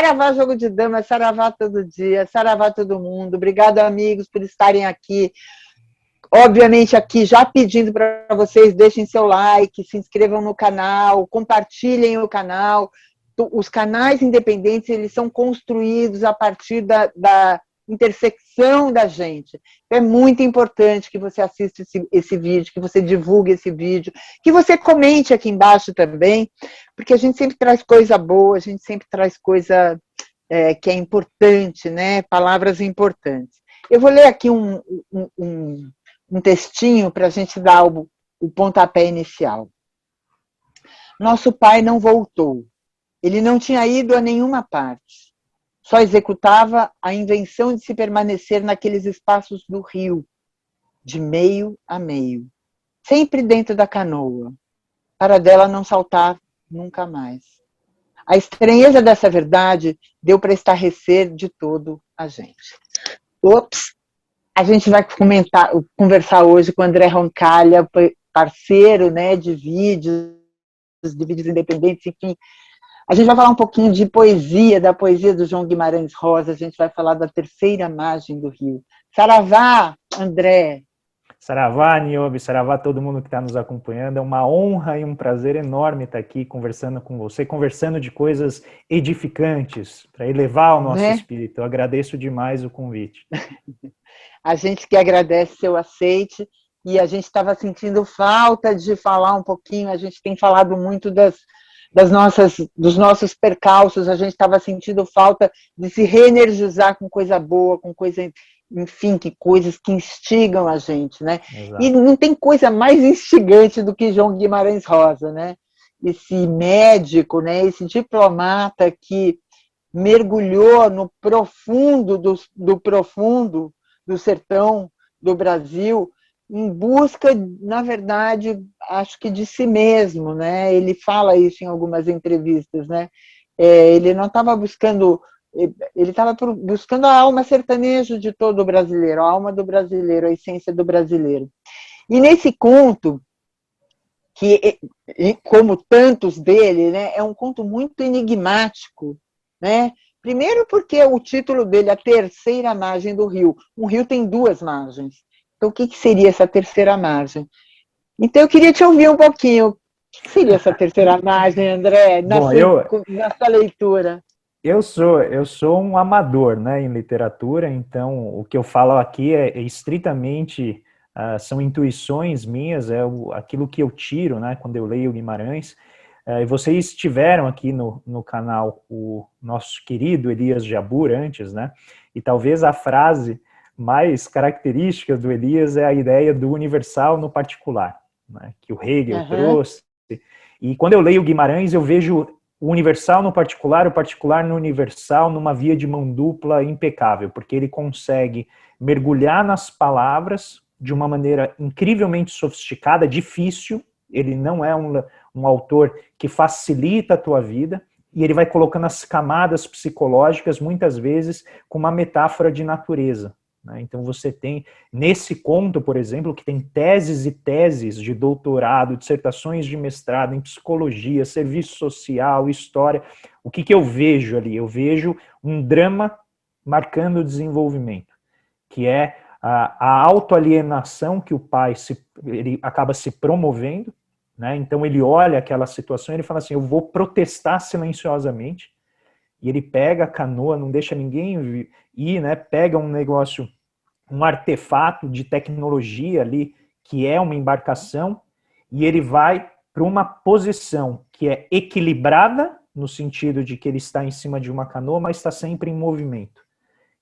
Saravá Jogo de Damas, saravá todo dia, saravá todo mundo. Obrigado, amigos, por estarem aqui. Obviamente, aqui já pedindo para vocês, deixem seu like, se inscrevam no canal, compartilhem o canal. Os canais independentes, eles são construídos a partir da intersecção da gente. É muito importante que você assista esse vídeo, que você divulgue esse vídeo, que você comente aqui embaixo também, porque a gente sempre traz coisa boa, a gente sempre traz coisa que é importante, né? Palavras importantes. Eu vou ler aqui um textinho para a gente dar o pontapé inicial. Nosso pai não voltou. Ele não tinha ido a nenhuma parte. Só executava a invenção de se permanecer naqueles espaços do rio, de meio a meio, sempre dentro da canoa, para dela não saltar nunca mais. A estranheza dessa verdade deu para estarrecer de todo a gente. Ops! A gente vai conversar hoje com o André Roncalha, parceiro, né, de vídeos independentes, enfim. A gente vai falar um pouquinho de poesia, da poesia do João Guimarães Rosa, a gente vai falar da terceira margem do rio. Saravá, André! Saravá, Niobe, saravá todo mundo que está nos acompanhando. É uma honra e um prazer enorme estar aqui conversando com você, conversando de coisas edificantes, para elevar o nosso espírito. Eu agradeço demais o convite. A gente que agradece seu aceite, e a gente estava sentindo falta de falar um pouquinho, a gente tem falado muito dos nossos percalços, a gente estava sentindo falta de se reenergizar com coisa boa, com coisa, enfim, coisas que instigam a gente, né? Exato. E não tem coisa mais instigante do que João Guimarães Rosa, né? Esse médico, né? Esse diplomata que mergulhou no profundo do profundo do sertão do Brasil, em busca, na verdade, acho que de si mesmo, né? Ele fala isso em algumas entrevistas, né? Ele não estava buscando, ele estava buscando a alma sertaneja de todo o brasileiro, a alma do brasileiro, a essência do brasileiro. E nesse conto, que, como tantos dele, né, é um conto muito enigmático, né? Primeiro porque o título dele é A Terceira Margem do Rio. Um rio tem duas margens. Então, o que seria essa terceira margem? Então, eu queria te ouvir um pouquinho. O que seria essa terceira margem, André, na sua leitura? Eu sou um amador, né, em literatura, então o que eu falo aqui é estritamente, são intuições minhas, aquilo que eu tiro, né, quando eu leio Guimarães. E vocês tiveram aqui no canal o nosso querido Elias Jabbour antes, né, e talvez a frase mais característica do Elias é a ideia do universal no particular, né, que o Hegel trouxe. E quando eu leio Guimarães, eu vejo o universal no particular, o particular no universal, numa via de mão dupla impecável, porque ele consegue mergulhar nas palavras de uma maneira incrivelmente sofisticada, difícil. Ele não é um autor que facilita a tua vida, e ele vai colocando as camadas psicológicas, muitas vezes, com uma metáfora de natureza. Então você tem, nesse conto, por exemplo, que tem teses e teses de doutorado, dissertações de mestrado em psicologia, serviço social, história. O que eu vejo ali? Eu vejo um drama marcando o desenvolvimento, que é a autoalienação que o pai ele acaba se promovendo, né? Então ele olha aquela situação e ele fala assim, eu vou protestar silenciosamente. E ele pega a canoa, não deixa ninguém ir, né? Pega um negócio, um artefato de tecnologia ali, que é uma embarcação, e ele vai para uma posição que é equilibrada, no sentido de que ele está em cima de uma canoa, mas está sempre em movimento.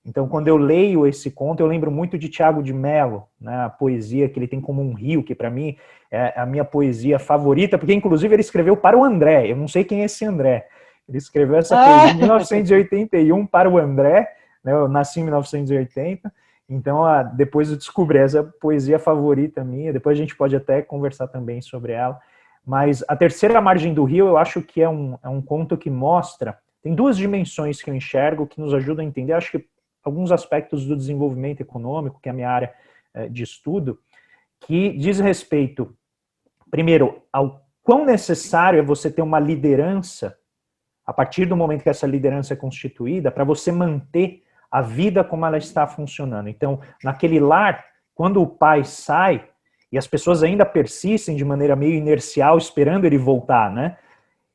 Então, quando eu leio esse conto, eu lembro muito de Tiago de Mello, né? A poesia que ele tem como um rio, que para mim é a minha poesia favorita, porque inclusive ele escreveu para o André, eu não sei quem é esse André. Ele escreveu essa poesia em 1981 para o André, né? Eu nasci em 1980, então depois eu descobri essa poesia favorita minha, depois a gente pode até conversar também sobre ela, mas A Terceira Margem do Rio eu acho que é um conto que mostra, tem duas dimensões que eu enxergo que nos ajudam a entender, acho que alguns aspectos do desenvolvimento econômico, que é a minha área de estudo, que diz respeito, primeiro, ao quão necessário é você ter uma liderança a partir do momento que essa liderança é constituída, para você manter a vida como ela está funcionando. Então, naquele lar, quando o pai sai, e as pessoas ainda persistem de maneira meio inercial, esperando ele voltar, né?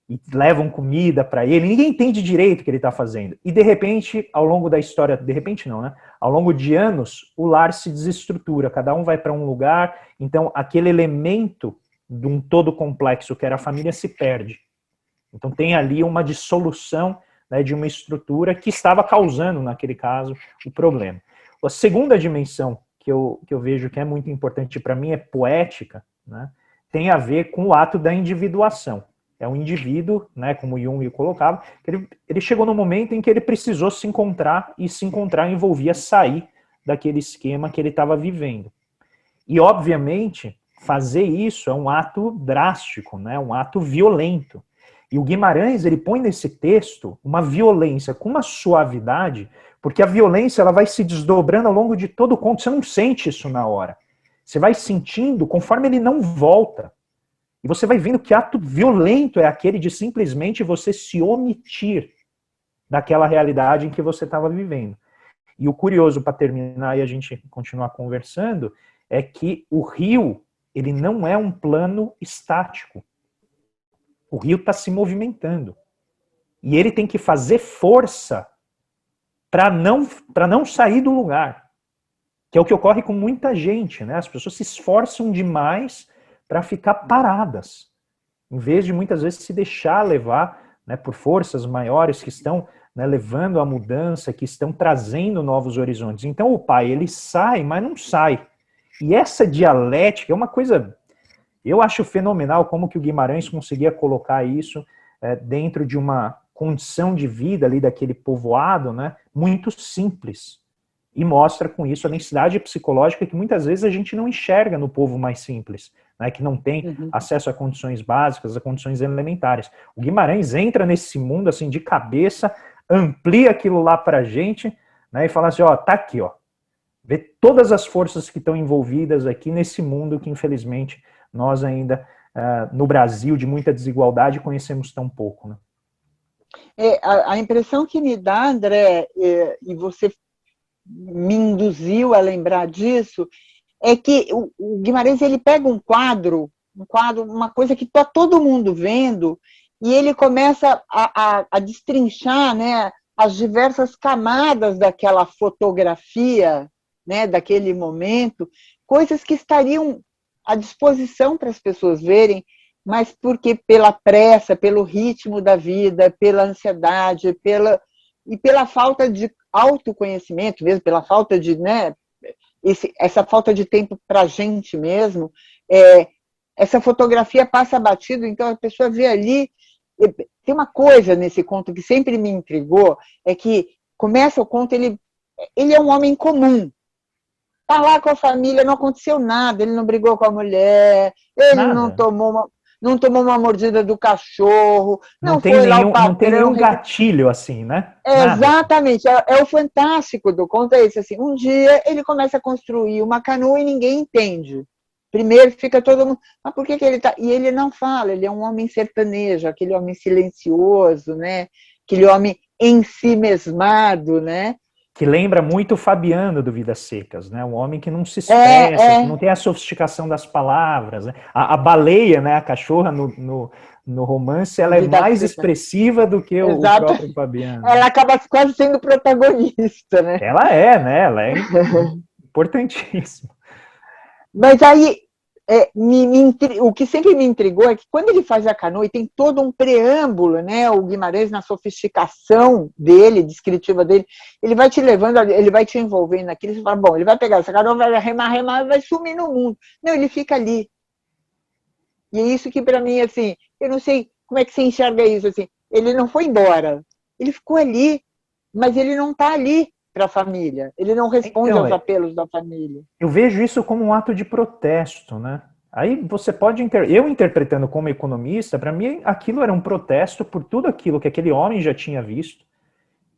E levam comida para ele, ninguém entende direito o que ele está fazendo. E de repente, ao longo da história, de repente não, né? Ao longo de anos, o lar se desestrutura, cada um vai para um lugar, então aquele elemento de um todo complexo que era a família se perde. Então tem ali uma dissolução, né, de uma estrutura que estava causando, naquele caso, o problema. A segunda dimensão que eu vejo que é muito importante para mim é poética, né, tem a ver com o ato da individuação. É um indivíduo, né, como Jung colocava, que ele chegou no momento em que ele precisou se encontrar, e se encontrar envolvia sair daquele esquema que ele estava vivendo. E, obviamente, fazer isso é um ato drástico, né, um ato violento. E o Guimarães, ele põe nesse texto uma violência com uma suavidade, porque a violência ela vai se desdobrando ao longo de todo o conto. Você não sente isso na hora. Você vai sentindo conforme ele não volta. E você vai vendo que ato violento é aquele de simplesmente você se omitir daquela realidade em que você estava vivendo. E o curioso, para terminar e a gente continuar conversando, é que o rio, ele não é um plano estático. O rio está se movimentando. E ele tem que fazer força para não sair do lugar. Que é o que ocorre com muita gente, né? As pessoas se esforçam demais para ficar paradas, em vez de muitas vezes se deixar levar, né, por forças maiores que estão, né, levando a mudança, que estão trazendo novos horizontes. Então o pai, ele sai, mas não sai. E essa dialética é uma coisa, eu acho fenomenal como que o Guimarães conseguia colocar isso dentro de uma condição de vida ali daquele povoado, né, muito simples. E mostra com isso a densidade psicológica que muitas vezes a gente não enxerga no povo mais simples, né, que não tem acesso a condições básicas, a condições elementares. O Guimarães entra nesse mundo assim de cabeça, amplia aquilo lá para a gente, né, e fala assim, ó, tá aqui, ó, vê todas as forças que estão envolvidas aqui nesse mundo que infelizmente nós ainda, no Brasil, de muita desigualdade, conhecemos tão pouco, né? A impressão que me dá, André, e você me induziu a lembrar disso, é que o Guimarães ele pega um quadro, uma coisa que está todo mundo vendo, e ele começa a destrinchar, né, as diversas camadas daquela fotografia, né, daquele momento, coisas que estariam à disposição para as pessoas verem, mas porque pela pressa, pelo ritmo da vida, pela ansiedade, pela falta de autoconhecimento mesmo, pela falta de, né, essa falta de tempo para a gente mesmo, essa fotografia passa batido, então a pessoa vê ali. Tem uma coisa nesse conto que sempre me intrigou, é que começa o conto, ele é um homem comum, está lá com a família, não aconteceu nada, ele não brigou com a mulher, ele não tomou uma mordida do cachorro, não foi lá o patrão. Não tem nenhum gatilho assim, né? Exatamente, é o fantástico do conto, é esse, assim, um dia ele começa a construir uma canoa e ninguém entende. Primeiro fica todo mundo, mas por que ele tá... E ele não fala, ele é um homem sertanejo, aquele homem silencioso, né? Aquele homem ensimesmado, né? Que lembra muito o Fabiano do Vidas Secas, né? Um homem que não se expressa, que não tem a sofisticação das palavras, né? A baleia, né? A cachorra no romance, ela é mais expressiva do que o próprio Fabiano. Ela acaba quase sendo protagonista, né? Ela é, né? Ela é importantíssima. Mas aí, o que sempre me intrigou é que quando ele faz a canoa, e tem todo um preâmbulo, né? O Guimarães, na sofisticação dele, descritiva dele, ele vai te levando, ele vai te envolvendo naquilo, você fala, bom, ele vai pegar essa canoa, vai remar, vai sumir no mundo. Não, ele fica ali. E é isso que, para mim, assim, eu não sei como é que você enxerga isso, assim, ele não foi embora, ele ficou ali, mas ele não está ali para a família, ele não responde aos apelos da família. Eu vejo isso como um ato de protesto, né? Aí você pode, eu interpretando como economista, para mim aquilo era um protesto por tudo aquilo que aquele homem já tinha visto,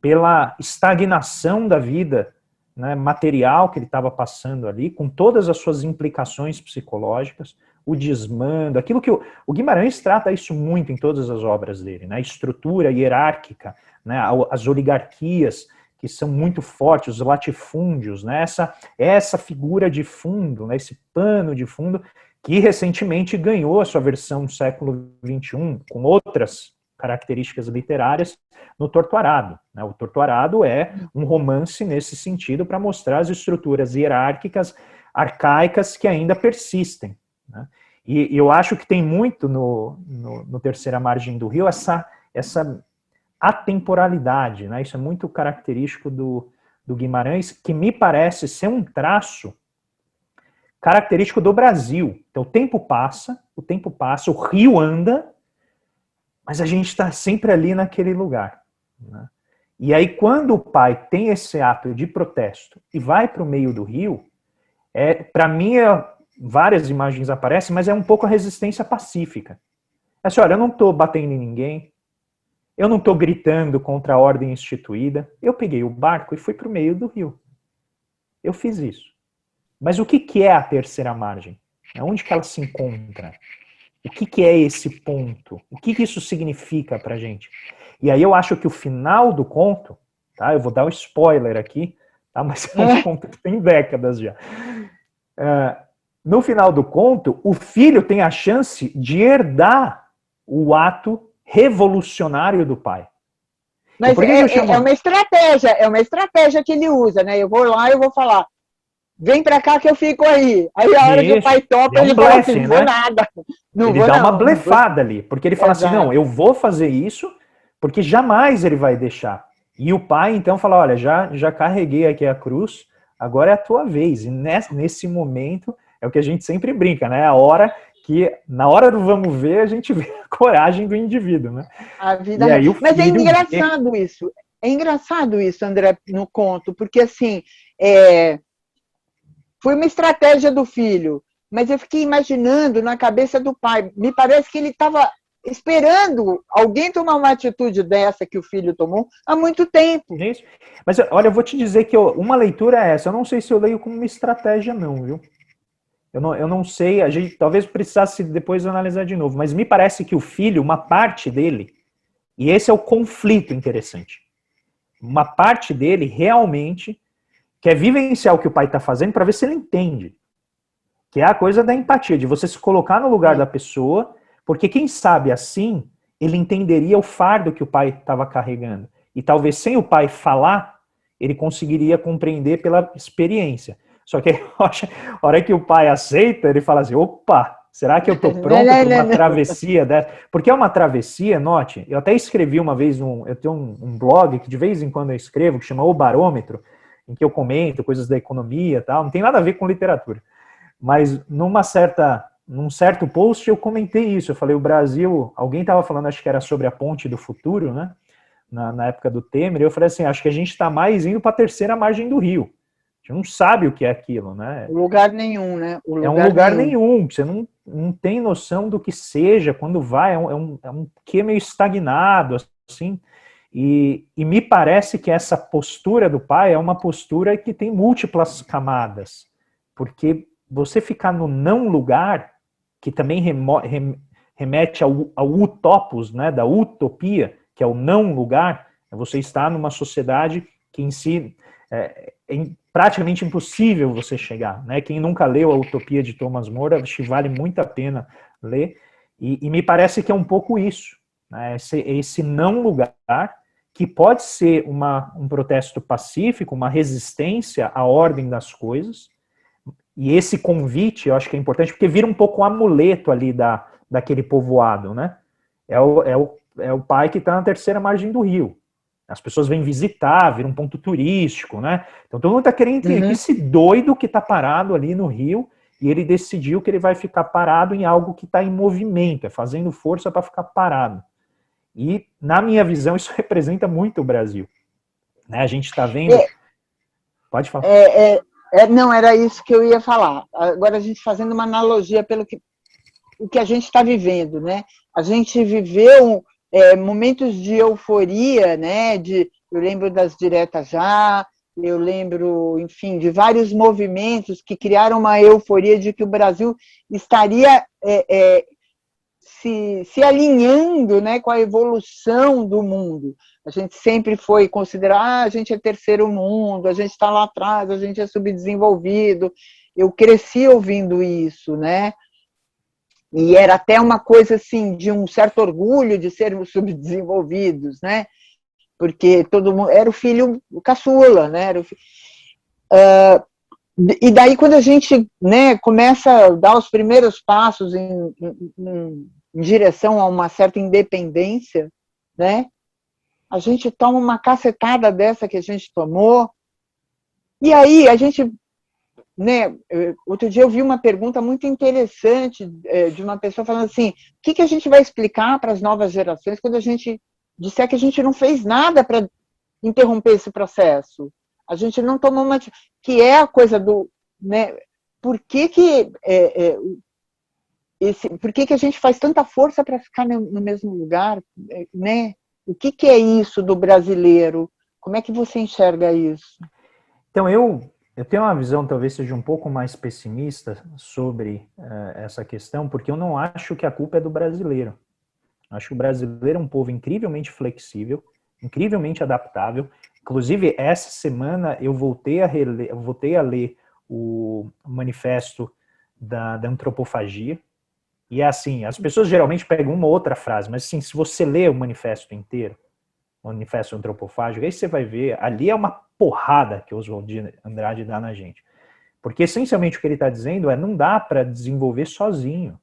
pela estagnação da vida, né, material que ele estava passando ali, com todas as suas implicações psicológicas. o desmando, aquilo que o Guimarães trata isso muito em todas as obras dele, né? A estrutura hierárquica, né? As oligarquias que são muito fortes, os latifúndios, né? Essa figura de fundo, né? Esse pano de fundo que recentemente ganhou a sua versão do século XXI, com outras características literárias, no Torto Arado, né? O Torto Arado é um romance nesse sentido para mostrar as estruturas hierárquicas arcaicas que ainda persistem, né? E eu acho que tem muito no Terceira Margem do Rio essa atemporalidade, né? Isso é muito característico do Guimarães, que me parece ser um traço característico do Brasil. Então o tempo passa, o rio anda, mas a gente está sempre ali naquele lugar, né? E aí quando o pai tem esse ato de protesto e vai para o meio do rio, para mim, várias imagens aparecem, mas é um pouco a resistência pacífica. É assim, olha, eu não estou batendo em ninguém, eu não estou gritando contra a ordem instituída, eu peguei o barco e fui para o meio do rio. Eu fiz isso. Mas o que é a terceira margem? Onde que ela se encontra? O que é esse ponto? O que isso significa para a gente? E aí eu acho que o final do conto, tá? Eu vou dar um spoiler aqui, tá? Mas é um conto que tem décadas já. No final do conto, o filho tem a chance de herdar o ato revolucionário do pai. Mas é uma estratégia que ele usa, né? Eu vou lá e eu vou falar, vem pra cá que eu fico aí. Aí a hora que o pai topa, ele fala assim, não vou nada. Ele dá uma blefada ali, porque ele fala assim, não, eu vou fazer isso, porque jamais ele vai deixar. E o pai, então, fala, olha, já carreguei aqui a cruz, agora é a tua vez. E nesse momento, é o que a gente sempre brinca, né? A hora que, na hora do vamos ver, a gente vê a coragem do indivíduo, né? A vida e aí, mas é engraçado isso. É engraçado isso, André, no conto, porque assim, foi uma estratégia do filho, mas eu fiquei imaginando na cabeça do pai. Me parece que ele estava esperando alguém tomar uma atitude dessa que o filho tomou há muito tempo. Isso. Mas, olha, eu vou te dizer que uma leitura é essa. Eu não sei se eu leio como uma estratégia, não, viu? Eu não sei, a gente talvez precisasse depois analisar de novo, mas me parece que o filho, uma parte dele, e esse é o conflito interessante, uma parte dele realmente quer vivenciar o que o pai está fazendo para ver se ele entende. Que é a coisa da empatia, de você se colocar no lugar da pessoa, porque quem sabe assim, ele entenderia o fardo que o pai estava carregando. E talvez sem o pai falar, ele conseguiria compreender pela experiência. Só que a hora que o pai aceita, ele fala assim, opa, será que eu estou pronto para uma travessia dessa? Porque é uma travessia, note, eu até escrevi uma vez, eu tenho um blog que de vez em quando eu escrevo, que chama O Barômetro, em que eu comento coisas da economia e tal, não tem nada a ver com literatura. Mas num certo post eu comentei isso, eu falei, o Brasil, alguém estava falando, acho que era sobre a ponte do futuro, né, na época do Temer, e eu falei assim, acho que a gente está mais indo para a terceira margem do rio. A gente não sabe o que é aquilo, né? Lugar nenhum, né? É um lugar nenhum, você não tem noção do que seja, quando vai, é um que meio estagnado, assim, e me parece que essa postura do pai é uma postura que tem múltiplas camadas, porque você ficar no não lugar, que também remete ao utopos, né, da utopia, que é o não lugar, você está numa sociedade que em si é praticamente impossível você chegar, né? Quem nunca leu a Utopia de Thomas More, acho que vale muito a pena ler, e me parece que é um pouco isso, né? Esse não lugar, que pode ser um protesto pacífico, uma resistência à ordem das coisas, e esse convite, eu acho que é importante, porque vira um pouco um amuleto ali daquele povoado, né? É o pai que está na terceira margem do rio. As pessoas vêm visitar, vira um ponto turístico, né? Então todo mundo está querendo entender esse doido que está parado ali no rio, e ele decidiu que ele vai ficar parado em algo que está em movimento, fazendo força para ficar parado. E, na minha visão, isso representa muito o Brasil. Né? A gente está vendo... Pode falar. Não, era isso que eu ia falar. Agora a gente fazendo uma analogia pelo que a gente está vivendo, né? A gente viveu momentos de euforia, né? Eu lembro das diretas já, eu lembro, enfim, de vários movimentos que criaram uma euforia de que o Brasil estaria se alinhando, né, com a evolução do mundo. A gente sempre foi considerar, a gente é terceiro mundo, a gente está lá atrás, a gente é subdesenvolvido. Eu cresci ouvindo isso, né? E era até uma coisa assim de um certo orgulho de sermos subdesenvolvidos, né? Porque todo mundo era o filho caçula, né? E daí quando a gente, né, começa a dar os primeiros passos em direção a uma certa independência, né? A gente toma uma cacetada dessa que a gente tomou, e aí a gente, né, outro dia eu vi uma pergunta muito interessante de uma pessoa falando assim, o que a gente vai explicar para as novas gerações quando a gente disser que a gente não fez nada para interromper esse processo? A gente não tomou uma... que é a coisa do... né, por que a gente faz tanta força para ficar no mesmo lugar, né? O que é isso do brasileiro? Como é que você enxerga isso? Então, eu tenho uma visão, talvez seja um pouco mais pessimista sobre essa questão, porque eu não acho que a culpa é do brasileiro. Acho que o brasileiro é um povo incrivelmente flexível, incrivelmente adaptável. Inclusive, essa semana eu voltei a ler o manifesto da antropofagia. E é assim, as pessoas geralmente pegam uma ou outra frase, mas assim, se você lê o manifesto inteiro, o manifesto antropofágico, aí você vai ver, ali é uma porrada que o Oswald de Andrade dá na gente. Porque essencialmente o que ele está dizendo é, não dá para desenvolver sozinho.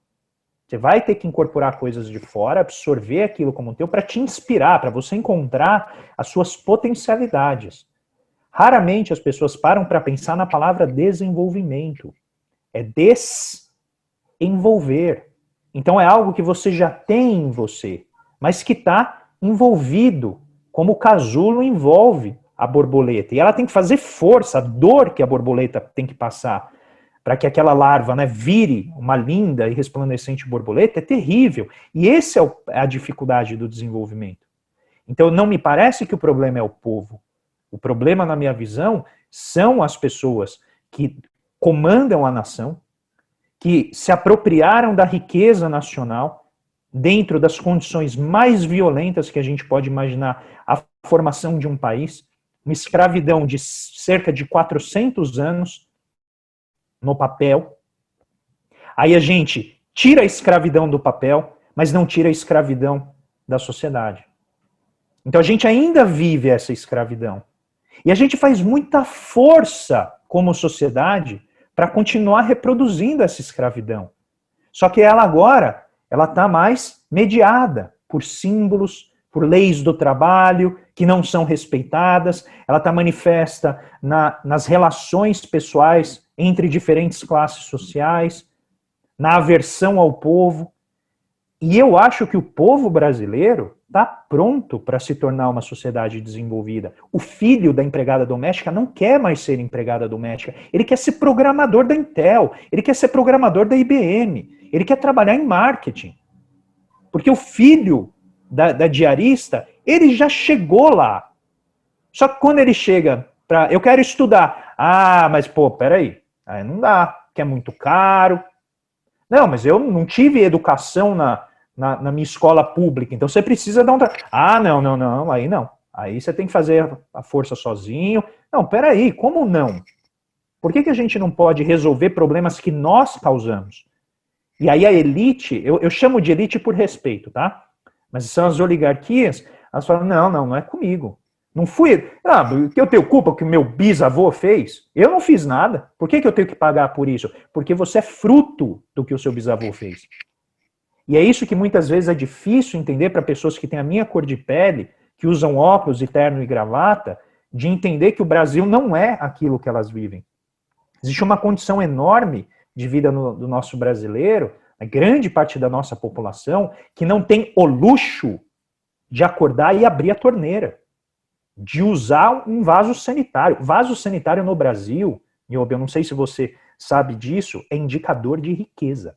Você vai ter que incorporar coisas de fora, absorver aquilo como teu, para te inspirar, para você encontrar as suas potencialidades. Raramente as pessoas param para pensar na palavra desenvolvimento. É desenvolver. Então é algo que você já tem em você, mas que está envolvido, como o casulo envolve a borboleta. E ela tem que fazer força, a dor que a borboleta tem que passar para que aquela larva, né, vire uma linda e resplandecente borboleta, é terrível. E essa é a dificuldade do desenvolvimento. Então não me parece que o problema é o povo. O problema, na minha visão, são as pessoas que comandam a nação, que se apropriaram da riqueza nacional dentro das condições mais violentas que a gente pode imaginar, a formação de um país, uma escravidão de cerca de 400 anos no papel. Aí a gente tira a escravidão do papel, mas não tira a escravidão da sociedade. Então a gente ainda vive essa escravidão. E a gente faz muita força como sociedade para continuar reproduzindo essa escravidão. Só que ela agora, ela está mais mediada por símbolos, por leis do trabalho que não são respeitadas, ela está manifesta nas relações pessoais entre diferentes classes sociais, na aversão ao povo. E eu acho que o povo brasileiro está pronto para se tornar uma sociedade desenvolvida. O filho da empregada doméstica não quer mais ser empregada doméstica. Ele quer ser programador da Intel, ele quer ser programador da IBM, ele quer trabalhar em marketing. Porque o filho da diarista, ele já chegou lá. Só que quando ele chega para... eu quero estudar. Ah, mas pô, peraí. Aí não dá, que é muito caro. Não, mas eu não tive educação na minha escola pública, então você precisa dar um... Ah, não, aí não. Aí você tem que fazer a força sozinho. Não, peraí, como não? Por que a gente não pode resolver problemas que nós causamos? E aí a elite, eu chamo de elite por respeito, tá? Mas são as oligarquias, elas falam, não é comigo. Não fui... que eu tenho culpa que o meu bisavô fez? Eu não fiz nada. Por que eu tenho que pagar por isso? Porque você é fruto do que o seu bisavô fez. E é isso que muitas vezes é difícil entender para pessoas que têm a minha cor de pele, que usam óculos e terno e gravata, de entender que o Brasil não é aquilo que elas vivem. Existe uma condição enorme de vida do nosso brasileiro, a grande parte da nossa população, que não tem o luxo de acordar e abrir a torneira, de usar um vaso sanitário. Vaso sanitário no Brasil, eu não sei se você sabe disso, é indicador de riqueza.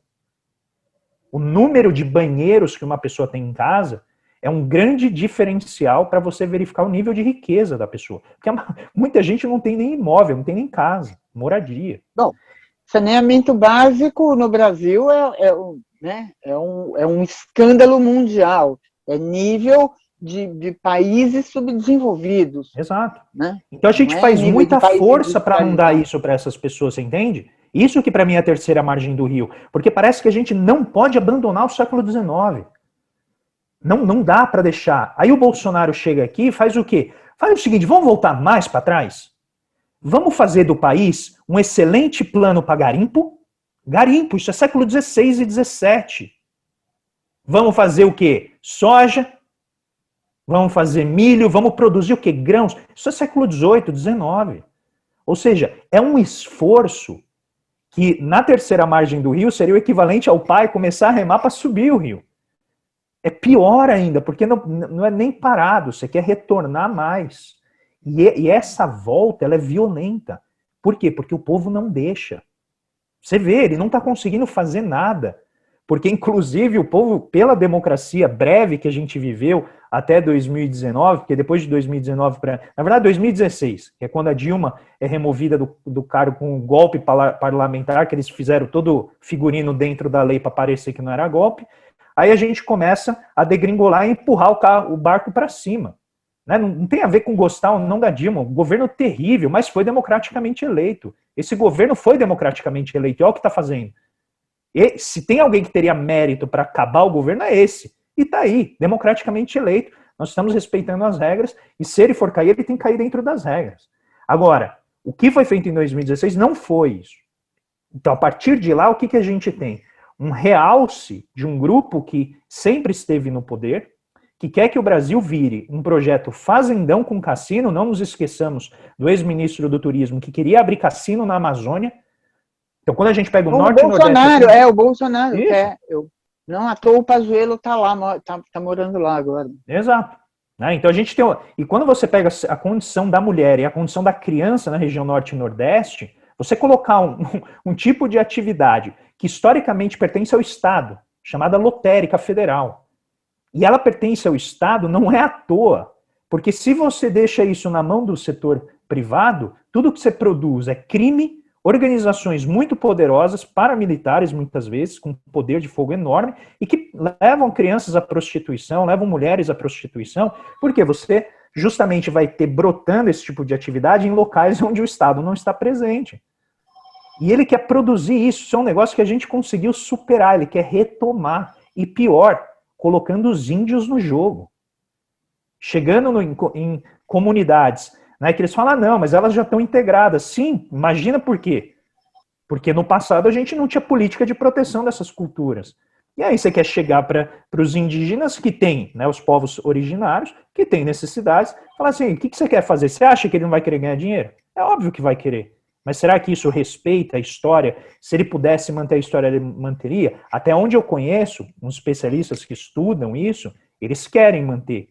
O número de banheiros que uma pessoa tem em casa é um grande diferencial para você verificar o nível de riqueza da pessoa. Porque muita gente não tem nem imóvel, não tem nem casa, moradia. Bom, saneamento básico no Brasil é um escândalo mundial. É nível de países subdesenvolvidos. Exato. Né? Então a gente faz muita força para não dar isso para essas pessoas, você entende? Isso que para mim é a terceira margem do rio. Porque parece que a gente não pode abandonar o século XIX. Não dá para deixar. Aí o Bolsonaro chega aqui e faz o quê? Faz o seguinte, vamos voltar mais para trás? Vamos fazer do país um excelente plano para garimpo? Garimpo, isso é século XVI e XVII. Vamos fazer o quê? Soja. Vamos fazer milho. Vamos produzir o quê? Grãos. Isso é século XVIII, XIX. Ou seja, é um esforço que na terceira margem do rio seria o equivalente ao pai começar a remar para subir o rio. É pior ainda, porque não é nem parado, você quer retornar mais. E essa volta, ela é violenta. Por quê? Porque o povo não deixa. Você vê, ele não está conseguindo fazer nada. Porque, inclusive, o povo, pela democracia breve que a gente viveu até 2019, porque depois de 2019 na verdade, 2016, que é quando a Dilma é removida do cargo com um golpe parlamentar, que eles fizeram todo figurino dentro da lei para parecer que não era golpe. Aí a gente começa a degringolar e empurrar o barco para cima. Né? Não tem a ver com gostar ou não da Dilma. Um governo terrível, mas foi democraticamente eleito. Esse governo foi democraticamente eleito. E olha o que está fazendo. E se tem alguém que teria mérito para acabar o governo, é esse. E está aí, democraticamente eleito. Nós estamos respeitando as regras. E se ele for cair, ele tem que cair dentro das regras. Agora, o que foi feito em 2016 não foi isso. Então, a partir de lá, o que a gente tem? Um realce de um grupo que sempre esteve no poder, que quer que o Brasil vire um projeto fazendão com cassino. Não nos esqueçamos do ex-ministro do Turismo que queria abrir cassino na Amazônia. Então, quando a gente pega o norte e o nordeste... o Bolsonaro quer. Não à toa o Pazuello está lá, tá morando lá agora. Exato. Então, a gente tem... E quando você pega a condição da mulher e a condição da criança na região norte e nordeste, você colocar um tipo de atividade que historicamente pertence ao Estado, chamada lotérica federal. E ela pertence ao Estado não é à toa, porque se você deixa isso na mão do setor privado, tudo que você produz é crime, organizações muito poderosas, paramilitares muitas vezes, com poder de fogo enorme, e que levam crianças à prostituição, levam mulheres à prostituição, porque você justamente vai ter brotando esse tipo de atividade em locais onde o Estado não está presente. E ele quer produzir isso. Isso é um negócio que a gente conseguiu superar. Ele quer retomar. E pior, colocando os índios no jogo. Chegando em comunidades, né, que eles falam, não, mas elas já estão integradas. Sim, imagina por quê. Porque no passado a gente não tinha política de proteção dessas culturas. E aí você quer chegar para os indígenas que têm, né, os povos originários, que têm necessidades, falar assim, o que você quer fazer? Você acha que ele não vai querer ganhar dinheiro? É óbvio que vai querer. Mas será que isso respeita a história? Se ele pudesse manter a história, ele manteria? Até onde eu conheço, uns especialistas que estudam isso, eles querem manter,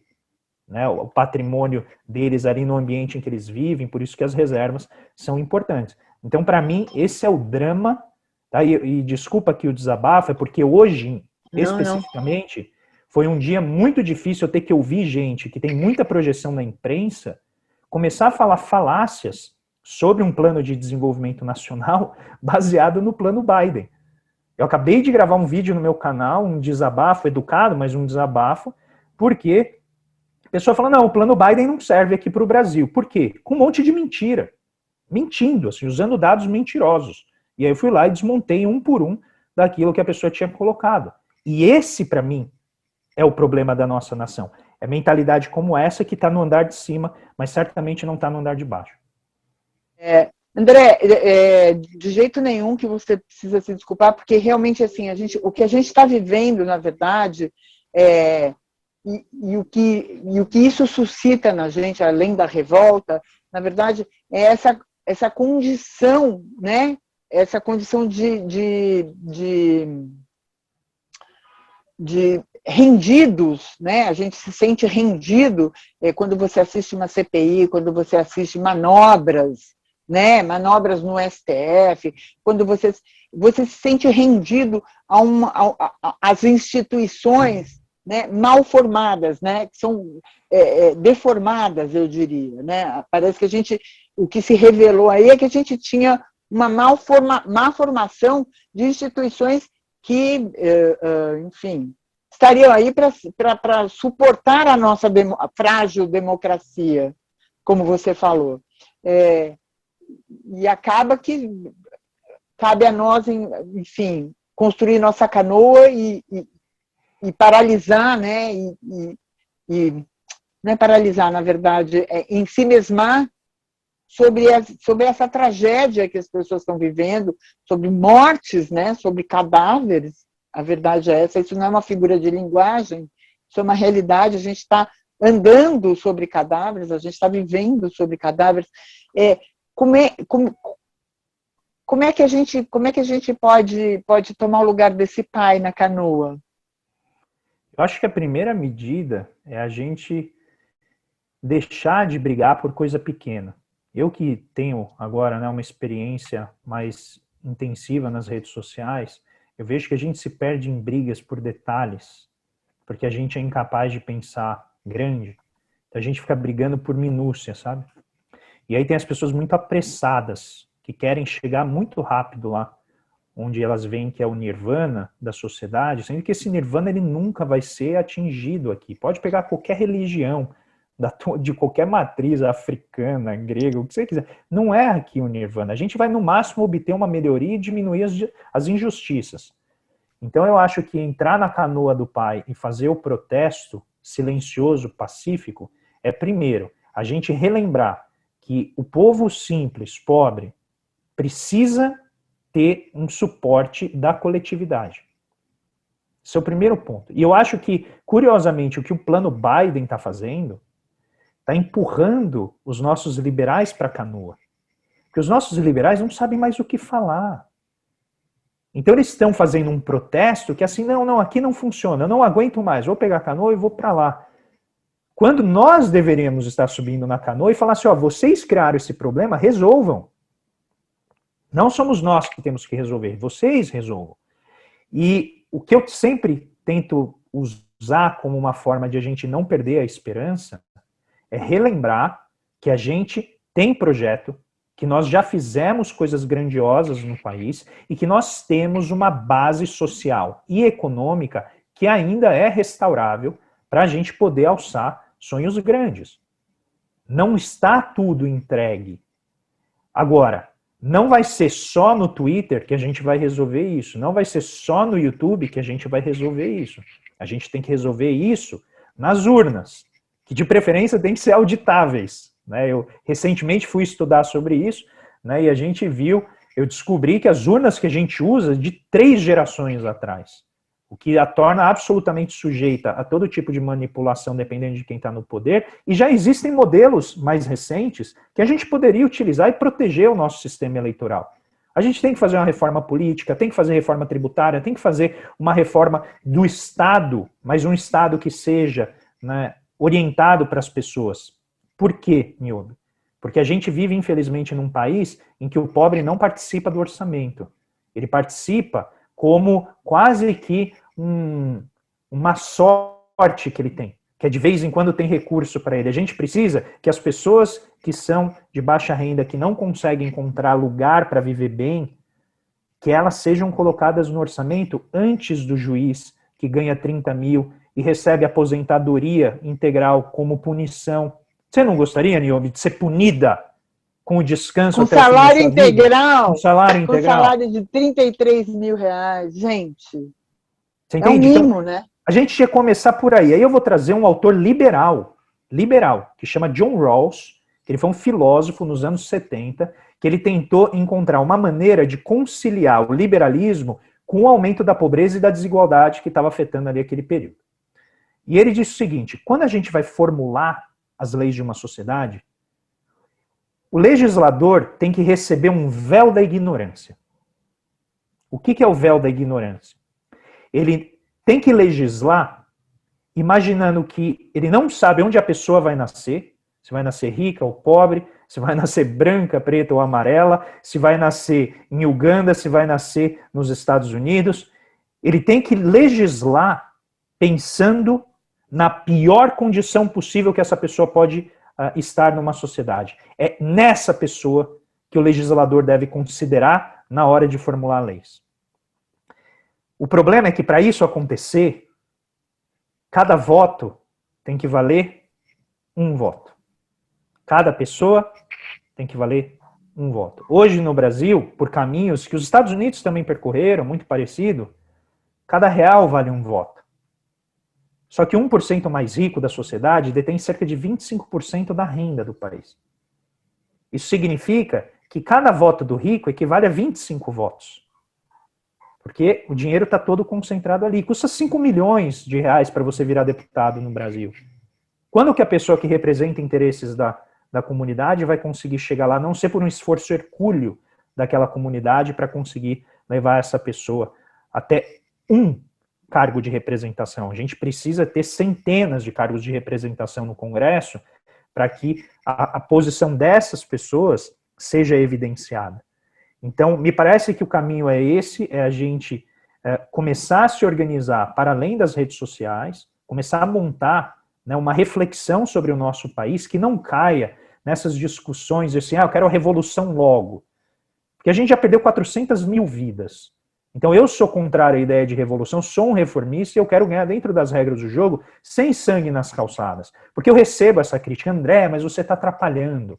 né, o patrimônio deles ali no ambiente em que eles vivem, por isso que as reservas são importantes. Então, para mim, esse é o drama, tá? E desculpa aqui o desabafo, é porque hoje, especificamente, foi um dia muito difícil eu ter que ouvir gente que tem muita projeção na imprensa começar a falar falácias sobre um plano de desenvolvimento nacional baseado no plano Biden. Eu acabei de gravar um vídeo no meu canal, um desabafo educado, mas um desabafo, porque a pessoa fala, não, o plano Biden não serve aqui para o Brasil. Por quê? Com um monte de mentira. Mentindo, assim, usando dados mentirosos. E aí eu fui lá e desmontei um por um daquilo que a pessoa tinha colocado. E esse, para mim, é o problema da nossa nação. É mentalidade como essa que está no andar de cima, mas certamente não está no andar de baixo. André, de jeito nenhum que você precisa se desculpar, porque realmente assim, o que a gente está vivendo, na verdade, e o que isso suscita na gente, além da revolta, na verdade, é essa condição, né? Essa condição de rendidos, né? A gente se sente rendido quando você assiste uma CPI, quando você assiste manobras, né? Manobras no STF, quando você se sente rendido às instituições, né, mal formadas, né, que são deformadas, eu diria. Né? Parece que o que se revelou aí é que a gente tinha uma má formação de instituições que, enfim, estariam aí para suportar a nossa frágil democracia, como você falou. E acaba que cabe a nós, enfim, construir nossa canoa e paralisar, né? Não é paralisar, na verdade, é ensimesmar sobre essa tragédia que as pessoas estão vivendo, sobre mortes, né? Sobre cadáveres. A verdade é essa, isso não é uma figura de linguagem, isso é uma realidade, a gente está andando sobre cadáveres, a gente está vivendo sobre cadáveres. Como é que a gente pode tomar o lugar desse pai na canoa? Eu acho que a primeira medida é a gente deixar de brigar por coisa pequena. Eu que tenho agora, né, uma experiência mais intensiva nas redes sociais, eu vejo que a gente se perde em brigas por detalhes, porque a gente é incapaz de pensar grande. Então a gente fica brigando por minúcia, sabe? E aí tem as pessoas muito apressadas, que querem chegar muito rápido lá, onde elas veem que é o nirvana da sociedade, sendo que esse nirvana ele nunca vai ser atingido aqui. Pode pegar qualquer religião, de qualquer matriz africana, grega, o que você quiser. Não é aqui o nirvana. A gente vai, no máximo, obter uma melhoria e diminuir as injustiças. Então, eu acho que entrar na canoa do pai e fazer o protesto silencioso, pacífico, é, primeiro, a gente relembrar que o povo simples, pobre, precisa ter um suporte da coletividade. Esse é o primeiro ponto. E eu acho que, curiosamente, o que o plano Biden está fazendo está empurrando os nossos liberais para a canoa. Porque os nossos liberais não sabem mais o que falar. Então eles estão fazendo um protesto que assim, não, aqui não funciona, eu não aguento mais, vou pegar a canoa e vou para lá. Quando nós deveríamos estar subindo na canoa e falar assim, vocês criaram esse problema, resolvam. Não somos nós que temos que resolver, vocês resolvam. E o que eu sempre tento usar como uma forma de a gente não perder a esperança é relembrar que a gente tem projeto, que nós já fizemos coisas grandiosas no país e que nós temos uma base social e econômica que ainda é restaurável para a gente poder alçar sonhos grandes. Não está tudo entregue. Agora, não vai ser só no Twitter que a gente vai resolver isso. Não vai ser só no YouTube que a gente vai resolver isso. A gente tem que resolver isso nas urnas, que de preferência tem que ser auditáveis. Né? Eu recentemente fui estudar sobre isso, né, e a gente viu, eu descobri que as urnas que a gente usa de 3 gerações atrás, o que a torna absolutamente sujeita a todo tipo de manipulação dependendo de quem está no poder, e já existem modelos mais recentes que a gente poderia utilizar e proteger o nosso sistema eleitoral. A gente tem que fazer uma reforma política, tem que fazer reforma tributária, tem que fazer uma reforma do Estado, mas um Estado que seja, né, orientado para as pessoas. Por quê, Niobe? Porque a gente vive, infelizmente, num país em que o pobre não participa do orçamento. Ele participa como quase que uma sorte que ele tem, que é de vez em quando tem recurso para ele. A gente precisa que as pessoas que são de baixa renda, que não conseguem encontrar lugar para viver bem, que elas sejam colocadas no orçamento antes do juiz, que ganha 30 mil e recebe aposentadoria integral como punição. Você não gostaria, Niobe, de ser punida com o descanso até salário integral? Com salário integral? Com salário de 33 mil reais. Gente, você entende? É o mínimo, então, né? A gente tinha que começar por aí. Aí eu vou trazer um autor liberal, que chama John Rawls, que ele foi um filósofo nos anos 70, que ele tentou encontrar uma maneira de conciliar o liberalismo com o aumento da pobreza e da desigualdade que estava afetando ali aquele período. E ele disse o seguinte, quando a gente vai formular as leis de uma sociedade, o legislador tem que receber um véu da ignorância. O que é o véu da ignorância? Ele tem que legislar imaginando que ele não sabe onde a pessoa vai nascer, se vai nascer rica ou pobre, se vai nascer branca, preta ou amarela, se vai nascer em Uganda, se vai nascer nos Estados Unidos. Ele tem que legislar pensando na pior condição possível que essa pessoa pode estar numa sociedade. É nessa pessoa que o legislador deve considerar na hora de formular leis. O problema é que, para isso acontecer, cada voto tem que valer um voto. Cada pessoa tem que valer um voto. Hoje, no Brasil, por caminhos que os Estados Unidos também percorreram, muito parecido, cada real vale um voto. Só que 1% mais rico da sociedade detém cerca de 25% da renda do país. Isso significa que cada voto do rico equivale a 25 votos. Porque o dinheiro está todo concentrado ali. Custa 5 milhões de reais para você virar deputado no Brasil. Quando que a pessoa que representa interesses da comunidade vai conseguir chegar lá, não ser por um esforço hercúleo daquela comunidade para conseguir levar essa pessoa até um cargo de representação? A gente precisa ter centenas de cargos de representação no Congresso para que a posição dessas pessoas seja evidenciada. Então, me parece que o caminho é esse, é a gente começar a se organizar para além das redes sociais, começar a montar, né, uma reflexão sobre o nosso país que não caia nessas discussões assim, eu quero a revolução logo. Porque a gente já perdeu 400 mil vidas. Então eu sou contrário à ideia de revolução, sou um reformista e eu quero ganhar dentro das regras do jogo sem sangue nas calçadas. Porque eu recebo essa crítica, André, mas você está atrapalhando.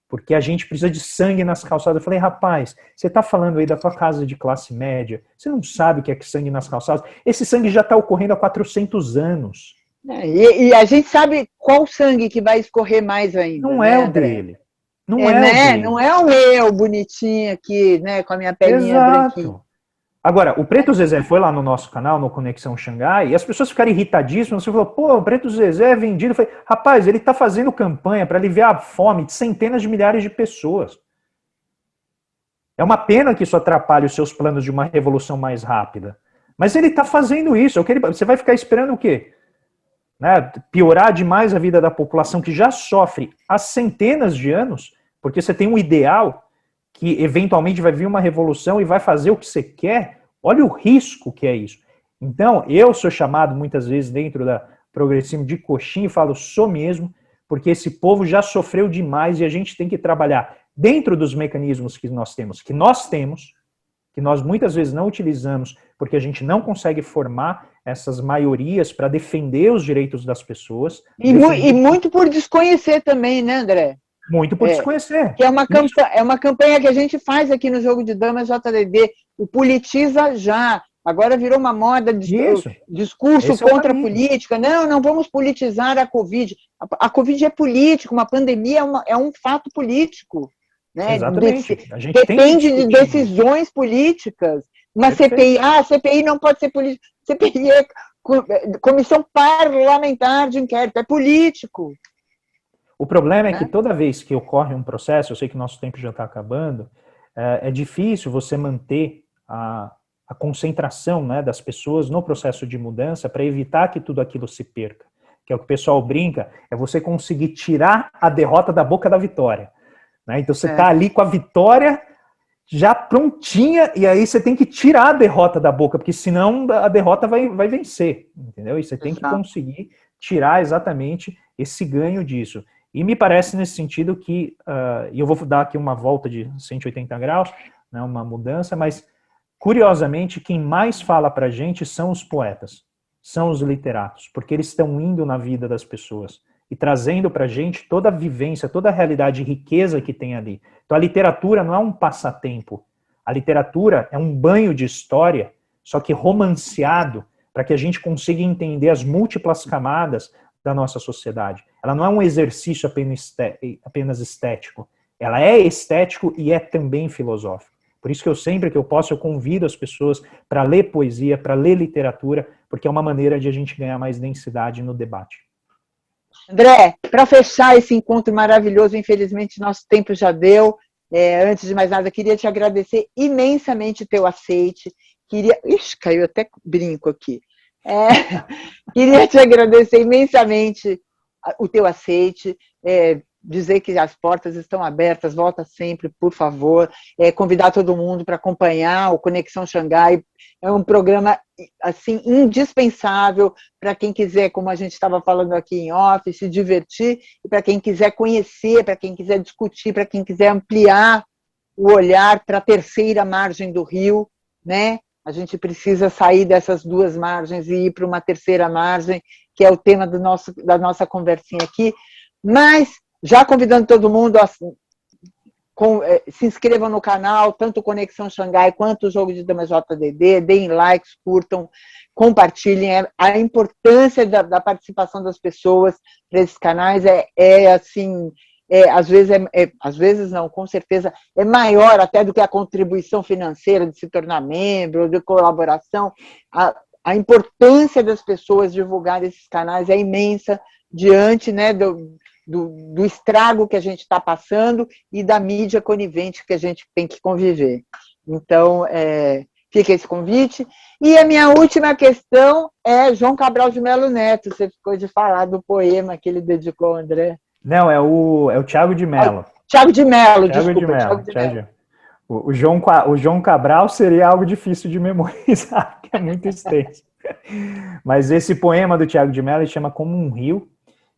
Porque a gente precisa de sangue nas calçadas. Eu falei, rapaz, você está falando aí da tua casa de classe média, você não sabe o que é sangue nas calçadas? Esse sangue já está ocorrendo há 400 anos. E a gente sabe qual sangue que vai escorrer mais ainda. Não né, é o André? dele. Não é o dele. Não é o meu, bonitinho aqui, né, com a minha pelinha branquinha. Agora, o Preto Zezé foi lá no nosso canal, no Conexão Xangai, e as pessoas ficaram irritadíssimas. Você falou, pô, o Preto Zezé é vendido. Eu falei, rapaz, ele está fazendo campanha para aliviar a fome de centenas de milhares de pessoas. É uma pena que isso atrapalhe os seus planos de uma revolução mais rápida. Mas ele está fazendo isso. Você vai ficar esperando o quê? Né? Piorar demais a vida da população que já sofre há centenas de anos, porque você tem um ideal que eventualmente vai vir uma revolução e vai fazer o que você quer. Olha o risco que é isso. Então, eu sou chamado muitas vezes dentro da progressismo de coxinha e falo, sou mesmo, porque esse povo já sofreu demais e a gente tem que trabalhar dentro dos mecanismos que nós temos, que nós muitas vezes não utilizamos, porque a gente não consegue formar essas maiorias para defender os direitos das pessoas. E muito por desconhecer também, né, André? Muito por desconhecer. Que é uma campanha que a gente faz aqui no Jogo de Damas JDD, o Politiza Já. Agora virou uma moda de discurso contra a política. Não vamos politizar a Covid. A Covid é política, uma pandemia é um fato político. Né? Exatamente. A gente depende de decisões políticas. Uma CPI, a CPI não pode ser política. CPI é Comissão Parlamentar de Inquérito, é político. O problema é que toda vez que ocorre um processo, eu sei que nosso tempo já está acabando, é difícil você manter a concentração, né, das pessoas no processo de mudança para evitar que tudo aquilo se perca. Que é o que o pessoal brinca, é você conseguir tirar a derrota da boca da vitória. Né? Então você está ali com a vitória já prontinha e aí você tem que tirar a derrota da boca, porque senão a derrota vai vencer. Entendeu? E você tem que conseguir tirar exatamente esse ganho disso. E me parece nesse sentido que, e eu vou dar aqui uma volta de 180 graus, né, uma mudança, mas curiosamente quem mais fala pra gente são os poetas, são os literatos, porque eles estão indo na vida das pessoas e trazendo pra gente toda a vivência, toda a realidade e riqueza que tem ali. Então a literatura não é um passatempo, a literatura é um banho de história, só que romanceado, para que a gente consiga entender as múltiplas camadas da nossa sociedade. Ela não é um exercício apenas estético. Ela é estético e é também filosófico. Por isso que sempre que eu posso, eu convido as pessoas para ler poesia, para ler literatura, porque é uma maneira de a gente ganhar mais densidade no debate. André, para fechar esse encontro maravilhoso, infelizmente nosso tempo já deu. Antes de mais nada, queria te agradecer imensamente o teu aceite. Ixi, caiu até brinco aqui. Queria te agradecer imensamente o teu aceite. dizer que as portas estão abertas, volta sempre, por favor. Convidar todo mundo para acompanhar o Conexão Xangai. É um programa assim indispensável para quem quiser, como a gente estava falando aqui em off, se divertir, e para quem quiser conhecer, para quem quiser discutir, para quem quiser ampliar o olhar para a terceira margem do rio, né? A gente precisa sair dessas duas margens e ir para uma terceira margem, que é o tema da nossa conversinha aqui. Mas, já convidando todo mundo a se inscrevam no canal, tanto Conexão Xangai quanto o Jogo de Damas JDD, deem likes, curtam, compartilhem. A importância da participação das pessoas para esses canais assim, às vezes não, com certeza, é maior até do que a contribuição financeira de se tornar membro, de colaboração. A importância das pessoas divulgarem esses canais é imensa diante, né, do estrago que a gente está passando e da mídia conivente que a gente tem que conviver. Então, fica esse convite. E a minha última questão é João Cabral de Melo Neto. Você ficou de falar do poema que ele dedicou ao André. Não, é o Thiago de Mello. Thiago de Mello, Thiago desculpa. De Mello. Thiago de Mello. O João Cabral seria algo difícil de memorizar, que é muito extenso. Mas esse poema do Thiago de Mello chama Como um Rio,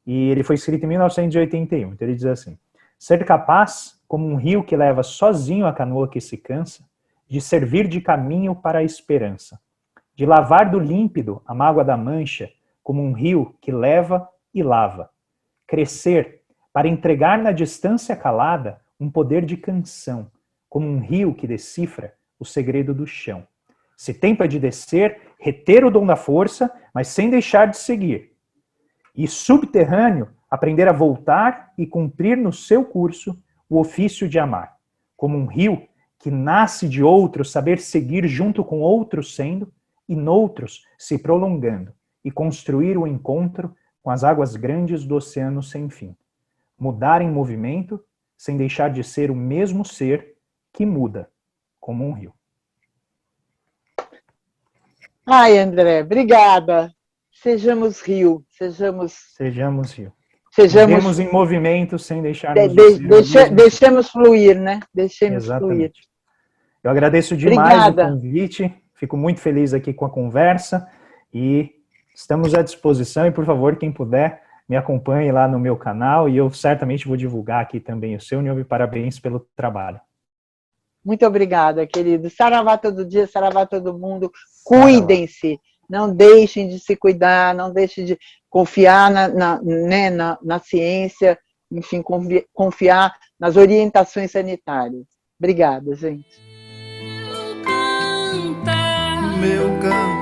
e ele foi escrito em 1981. Então ele diz assim: ser capaz, como um rio que leva sozinho a canoa que se cansa, de servir de caminho para a esperança, de lavar do límpido a mágoa da mancha, como um rio que leva e lava, crescer para entregar na distância calada um poder de canção, como um rio que decifra o segredo do chão. Se tempo é de descer, reter o dom da força, mas sem deixar de seguir. E subterrâneo, aprender a voltar e cumprir no seu curso o ofício de amar. Como um rio que nasce de outros, saber seguir junto com outros sendo, e noutros se prolongando, e construir o encontro com as águas grandes do oceano sem fim. Mudar em movimento, sem deixar de ser o mesmo ser que muda, como um rio. Ai, André, obrigada. Sejamos rio, sejamos rio. Sejamos em movimento sem deixarmos de ser. Deixemos fluir, né? Deixemos Exatamente. Fluir. Eu agradeço demais Obrigada. O convite, fico muito feliz aqui com a conversa e estamos à disposição. E, por favor, quem puder, me acompanhe lá no meu canal e eu certamente vou divulgar aqui também o seu, Nilve. Parabéns pelo trabalho. Muito obrigada, querido. Saravá todo dia, saravá todo mundo. Cuidem-se, não deixem de se cuidar, não deixem de confiar na ciência, enfim, confiar nas orientações sanitárias. Obrigada, gente. Meu canto.